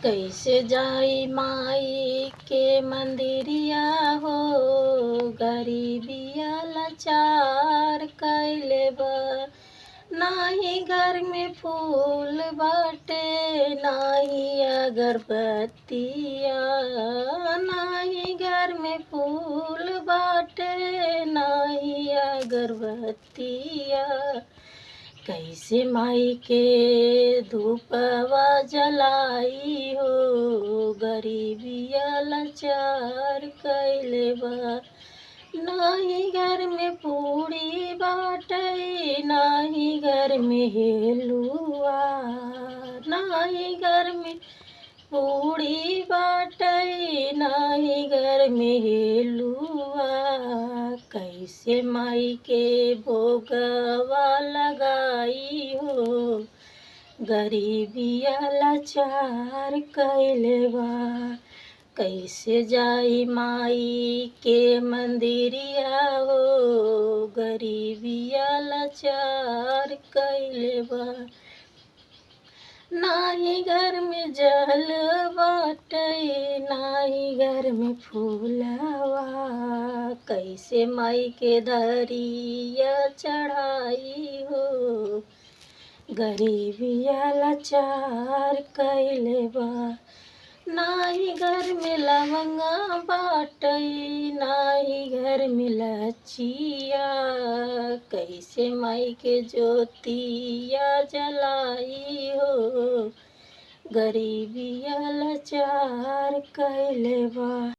कैसे जाई माई के मंदिरिया हो, गरीबिया लाचार कैले बा। नाही घर में फूल बाटे, नाही अगरबत्तिया, नाही घर में फूल बाटे, नाही अगरबत्तिया। कैसे माई के धूपवा जलाई हो, गरीबिया लाचार कैले बा। नाही घर में पूड़ी बाटे, नाही घर में हेलुआ, नाही घर में पूड़ी बाटे, नाही घर में हेलुआ। कैसे माई के भोगवा लगाई हो, गरीबिया लाचार कैले बा। कैसे जाई माई के मंदिरिया हो, गरीबिया लाचार कैले बा। नाही घर में जल बाटे, नाही घर में फूलवा। कैसे माई के धरिया चढ़ाई हो, गरीबिया लाचार कैले बा। नाही घर में लवंगा बाटे, नाही घर में लचिया। कैसे माई के ज्योतिया जलाई हो, गरीबिया लाचार कैले बा।